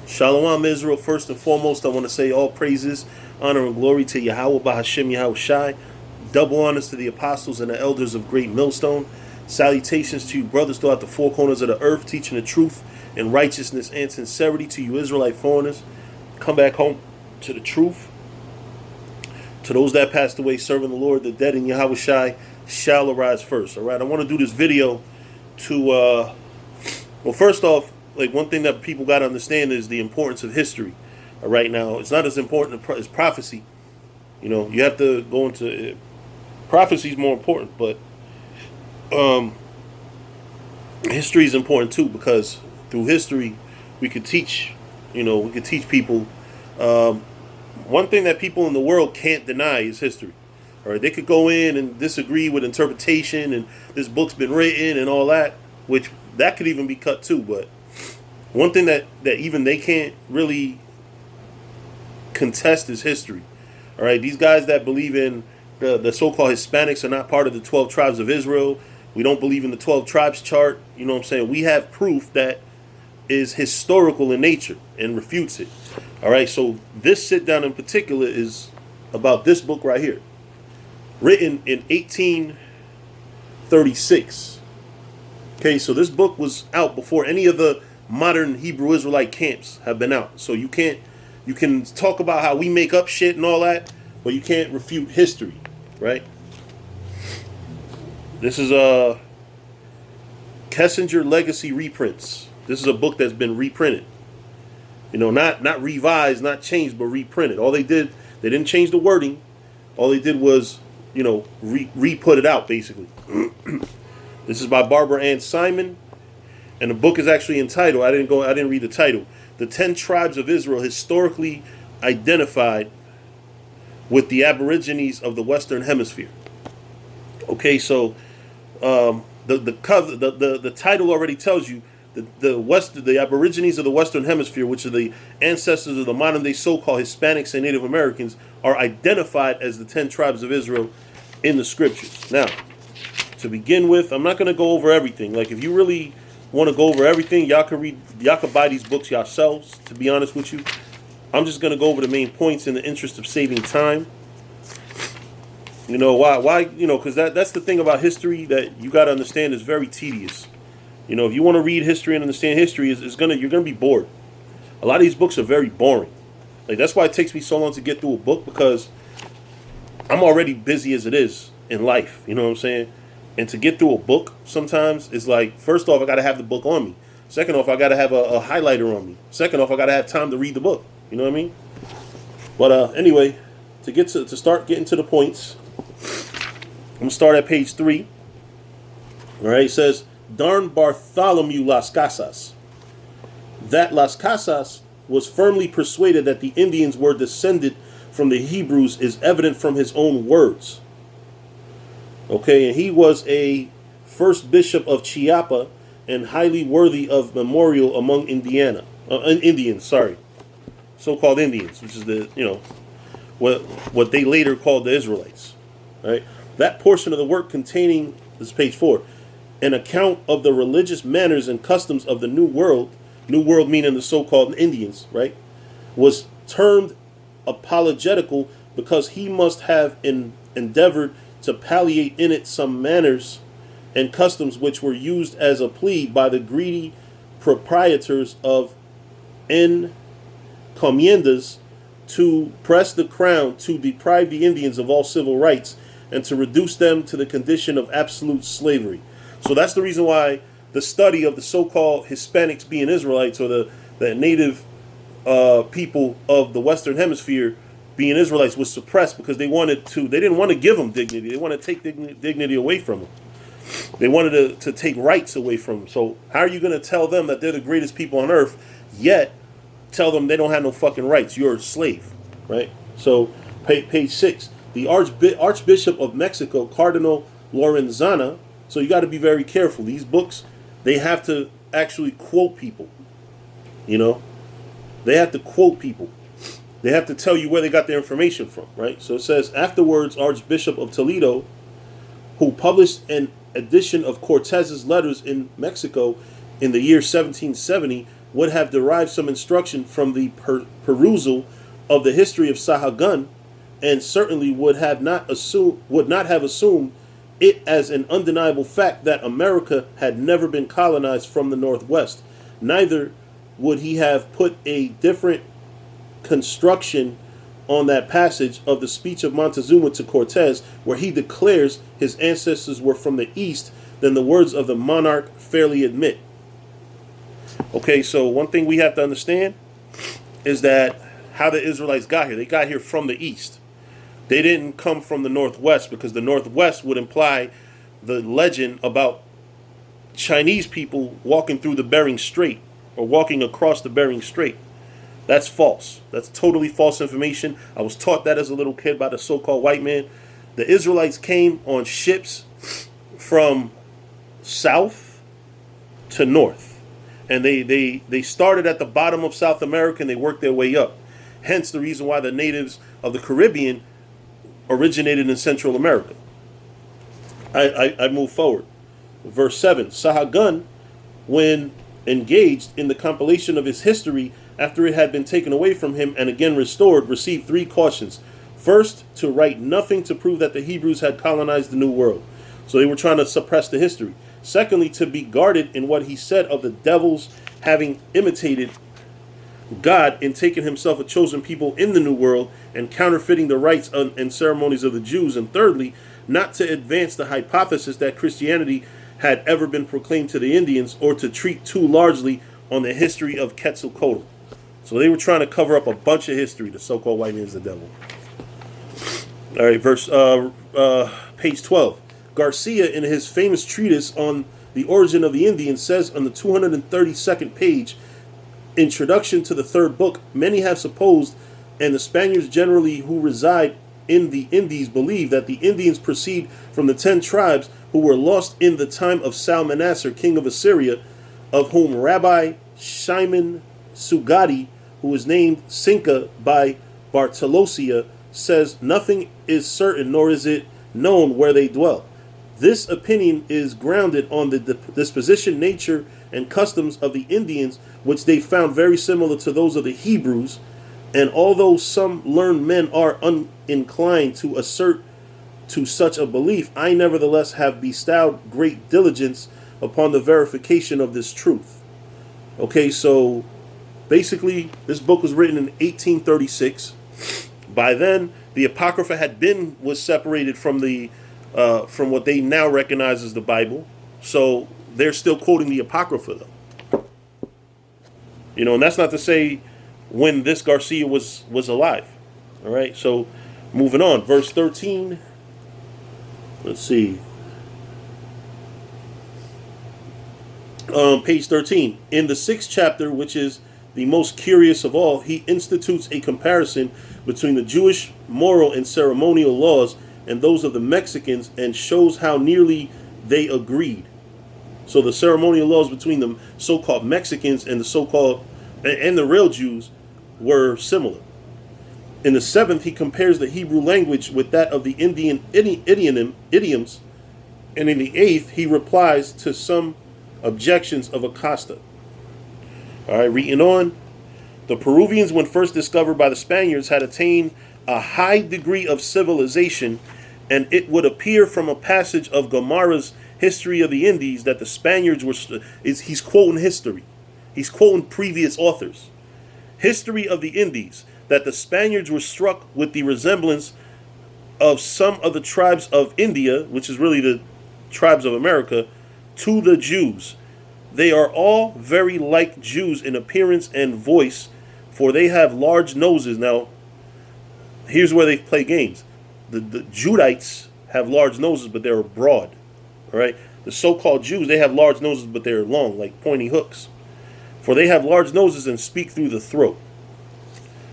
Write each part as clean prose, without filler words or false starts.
Shalom Israel. First and foremost, I want to say all praises, honor, and glory to Yahweh Bahashim Yahweh Shai. Double honors to the apostles and the elders of Great Millstone. Salutations to you brothers throughout the four corners of the earth, teaching the truth and righteousness and sincerity to you Israelite foreigners. Come back home to the truth. To those that passed away serving the Lord, the dead in Yahweh Shai shall arise first. All right, I want to do this video to, well, first off, like one thing that people got to understand is the importance of history. Right now, it's not as important as prophecy. You know, you have to go into prophecy is more important, but history is important too, because through history we could teach. You know, we could teach people. One thing that people in the world can't deny is history. All right, they could go in and disagree with interpretation and this book's been written and all that, which that could even be cut too, but one thing that even they can't really contest is history. All right, these guys that believe in the so-called Hispanics are not part of the 12 tribes of Israel. We don't believe in the 12 tribes chart. You know what I'm saying? We have proof that is historical in nature and refutes it. All right, so this sit down in particular is about this book right here, written in 1836. Okay, so this book was out before any of the modern Hebrew Israelite camps have been out. So you can talk about how we make up shit and all that, but you can't refute history, right? This is a Kessinger Legacy reprints. This is a book that's been reprinted. You know, not revised, not changed, but reprinted. All they did, they didn't change the wording. All they did was, you know, re-put it out, basically. This is by Barbara Ann Simon. And the book is actually entitled, I didn't read the title, The 10 Tribes of Israel Historically Identified with the Aborigines of the Western Hemisphere. Okay, so the title already tells you the Aborigines of the Western Hemisphere, which are the ancestors of the modern day so-called Hispanics and Native Americans, are identified as the 10 tribes of Israel in the scriptures. Now, to begin with, I'm not going to go over everything. Like, if you really want to go over everything, y'all can buy these books yourselves, to be honest with you. I'm just going to go over the main points in the interest of saving time. You know, why, you know, because that's the thing about history that you got to understand is very tedious. You know, if you want to read history and understand history, you're going to be bored. A lot of these books are very boring. Like, that's why it takes me so long to get through a book, because I'm already busy as it is in life. You know what I'm saying? And to get through a book sometimes is like, first off, I got to have the book on me. Second off, I got to have a highlighter on me. Second off, I got to have time to read the book. You know what I mean? But anyway, to start getting to the points, I'm going to start at page 3. All right, it says, Don Bartholomew Las Casas. That Las Casas was firmly persuaded that the Indians were descended from the Hebrews is evident from his own words. Okay, and he was a first bishop of Chiapa and highly worthy of memorial among Indians, so-called Indians, which is the, you know, what they later called the Israelites. Right? That portion of the work containing, this is page 4, an account of the religious manners and customs of the New World meaning the so-called Indians, right, was termed apologetical because he must have endeavored to palliate in it some manners and customs which were used as a plea by the greedy proprietors of encomiendas to press the crown to deprive the Indians of all civil rights and to reduce them to the condition of absolute slavery. So that's the reason why the study of the so-called Hispanics being Israelites, or the native people of the Western Hemisphere being Israelites, was suppressed because they didn't want to give them dignity. They wanted to take dignity away from them. They wanted to take rights away from them. So how are you going to tell them that they're the greatest people on earth, yet tell them they don't have no fucking rights? You're a slave, right? So page 6, the Archbishop of Mexico, Cardinal Lorenzana. So you got to be very careful. These books, they have to actually quote people. You know, they have to quote people. They have to tell you where they got their information from, right? So it says, afterwards, Archbishop of Toledo, who published an edition of Cortez's letters in Mexico in the year 1770, would have derived some instruction from the perusal of the history of Sahagun, and certainly would not have assumed it as an undeniable fact that America had never been colonized from the Northwest. Neither would he have put a different construction on that passage of the speech of Montezuma to Cortez, where he declares his ancestors were from the East, than the words of the monarch fairly admit. Okay, so one thing we have to understand is that how the Israelites got here. They got here from the East. They didn't come from the Northwest, because the Northwest would imply the legend about Chinese people walking through the Bering Strait or walking across the Bering Strait. That's false. That's totally false information. I was taught that as a little kid by the so-called white man. The Israelites came on ships from south to north. And they started at the bottom of South America and they worked their way up. Hence the reason why the natives of the Caribbean originated in Central America. I move forward. Verse 7. Sahagun, when engaged in the compilation of his history after it had been taken away from him and again restored, received 3 cautions. First, to write nothing to prove that the Hebrews had colonized the New World. So they were trying to suppress the history. Secondly, to be guarded in what he said of the devils having imitated God in taking himself a chosen people in the New World and counterfeiting the rites and ceremonies of the Jews. And thirdly, not to advance the hypothesis that Christianity had ever been proclaimed to the Indians, or to treat too largely on the history of Quetzalcoatl. So they were trying to cover up a bunch of history. The so-called white man is the devil. All right, page 12. Garcia, in his famous treatise on the origin of the Indians, says on the 232nd page, introduction to the 3rd book, many have supposed, and the Spaniards generally who reside in the Indies believe, that the Indians proceed from the 10 tribes who were lost in the time of Salmanassar, king of Assyria, of whom Rabbi Shimon Sugati, who is named Cinca by Bartolosia, says nothing is certain, nor is it known where they dwell. This opinion is grounded on the disposition, nature, and customs of the Indians, which they found very similar to those of the Hebrews. And although some learned men are uninclined to assert to such a belief, I nevertheless have bestowed great diligence upon the verification of this truth. Okay, so basically this book was written in 1836. By then, the Apocrypha was separated from from what they now recognize as the Bible. So they're still quoting the Apocrypha, though. You know, and that's not to say when this Garcia was alive. All right, so moving on. Verse 13. Let's see. Page 13. In the 6th chapter, which is the most curious of all, he institutes a comparison between the Jewish moral and ceremonial laws and those of the Mexicans, and shows how nearly they agreed. So the ceremonial laws between the so-called Mexicans and the so-called and the real Jews were similar. In the 7th, he compares the Hebrew language with that of the Indian idioms, and in the 8th, he replies to some objections of Acosta. All right, reading on. The Peruvians, when first discovered by the Spaniards, had attained a high degree of civilization, and it would appear from a passage of Gomara's History of the Indies that the Spaniards were... He's quoting history. He's quoting previous authors. History of the Indies, that the Spaniards were struck with the resemblance of some of the tribes of India, which is really the tribes of America, to the Jews. They are all very like Jews in appearance and voice, for they have large noses. Now, here's where they play games. The Judites have large noses, but they're broad. All right? The so-called Jews, they have large noses, but they're long, like pointy hooks. For they have large noses and speak through the throat.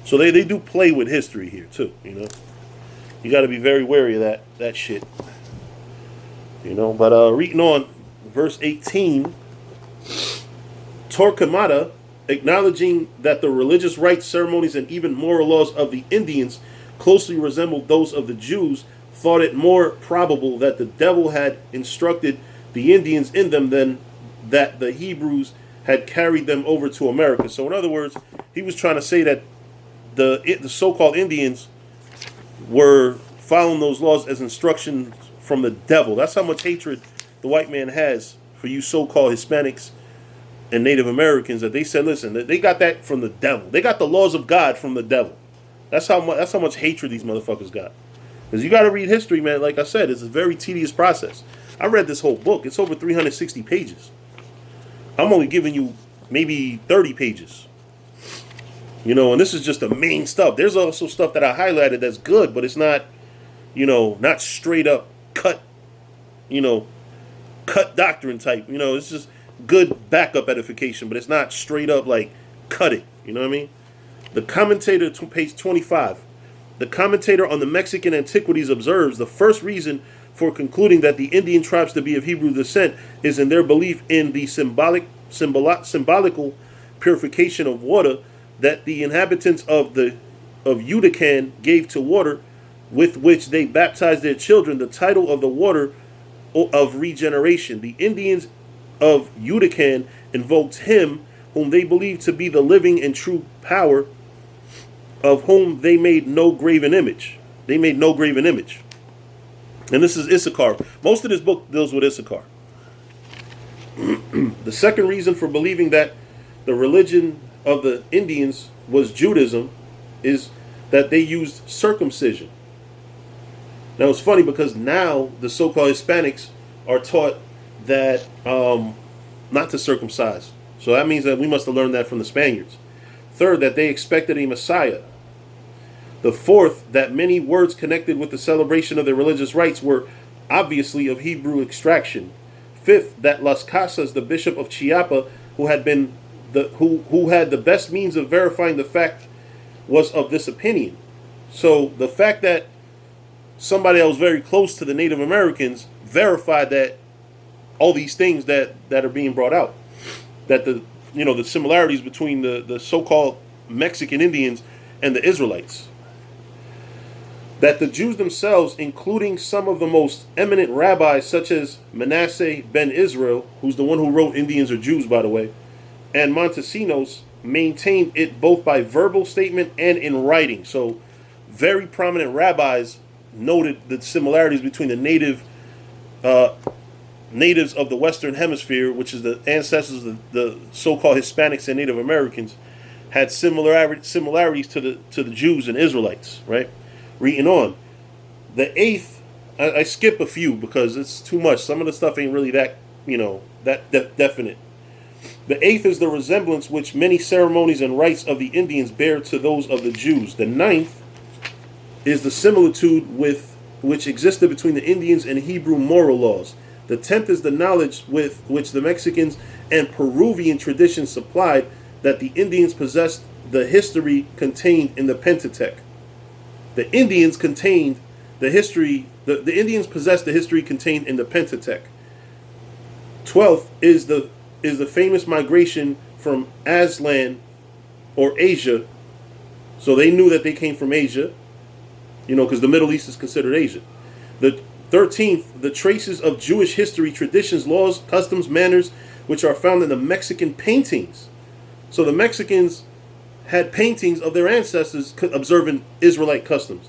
So they do play with history here, too, you know. You got to be very wary of that shit. You know, but reading on, verse 18, Torquemada, acknowledging that the religious rites, ceremonies, and even moral laws of the Indians closely resembled those of the Jews, thought it more probable that the devil had instructed the Indians in them than that the Hebrews had carried them over to America. So in other words, he was trying to say that the so-called Indians were following those laws as instructions from the devil. That's how much hatred the white man has for you so-called Hispanics and Native Americans, that they said, listen, they got that from the devil. They got the laws of God from the devil. That's how much hatred these motherfuckers got. Because you got to read history, man. Like I said, it's a very tedious process. I read this whole book. It's over 360 pages. I'm only giving you maybe 30 pages. You know, and this is just the main stuff. There's also stuff that I highlighted that's good, but it's not, you know, not straight up cut doctrine type. You know, it's just good backup edification, but it's not straight up like cut it. You know what I mean? The commentator, page 25. The commentator on the Mexican antiquities observes the first reason for concluding that the Indian tribes to be of Hebrew descent is in their belief in the symbolical purification of water that the inhabitants of Yucatan gave to water, with which they baptized their children, the title of the water of regeneration. The Indians of Yucatan invoked him whom they believed to be the living and true power, of whom they made no graven image. They made no graven image. And this is Issachar. Most of this book deals with Issachar. The second reason for believing that the religion of the Indians was Judaism is that they used circumcision. Now it's funny because now the so-called Hispanics are taught that not to circumcise. So that means that we must have learned that from the Spaniards. Third, that they expected a Messiah. The fourth, that many words connected with the celebration of their religious rites were obviously of Hebrew extraction. Fifth, that Las Casas, the bishop of Chiapa, who had the best means of verifying the fact, was of this opinion. So the fact that somebody that was very close to the Native Americans verified that all these things that are being brought out, that the similarities between the so-called Mexican Indians and the Israelites, that the Jews themselves, including some of the most eminent rabbis such as Manasseh ben Israel, who's the one who wrote Indians Are Jews, by the way, and Montesinos, maintained it both by verbal statement and in writing. So very prominent rabbis noted the similarities between the natives of the Western Hemisphere, which is the ancestors of the so-called Hispanics and Native Americans, had similarities to the Jews and Israelites, right? Reading on. The eighth, I skip a few because it's too much. Some of the stuff ain't really that, definite. The eighth is the resemblance which many ceremonies and rites of the Indians bear to those of the Jews. The ninth is the similitude which existed between the Indians and Hebrew moral laws. The 10th is the knowledge with which the Mexicans and Peruvian traditions supplied that the Indians possessed the history contained in the Pentateuch. The Indians contained the history. The Indians possessed the history contained in the Pentateuch. 12th is the famous migration from Aslan or Asia. So they knew that they came from Asia, because the Middle East is considered Asia. The 13th, the traces of Jewish history, traditions, laws, customs, manners, which are found in the Mexican paintings. So the Mexicans had paintings of their ancestors observing Israelite customs.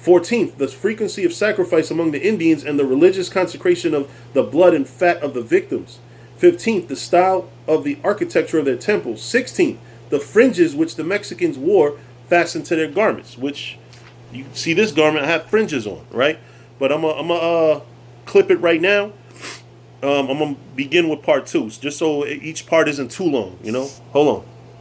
14th, the frequency of sacrifice among the Indians and the religious consecration of the blood and fat of the victims. 15th, the style of the architecture of their temples. 16th, the fringes which the Mexicans wore fastened to their garments, which you see this garment have fringes on, right? But I'm gonna clip it right now. I'm gonna begin with part 2, just so each part isn't too long. Hold on.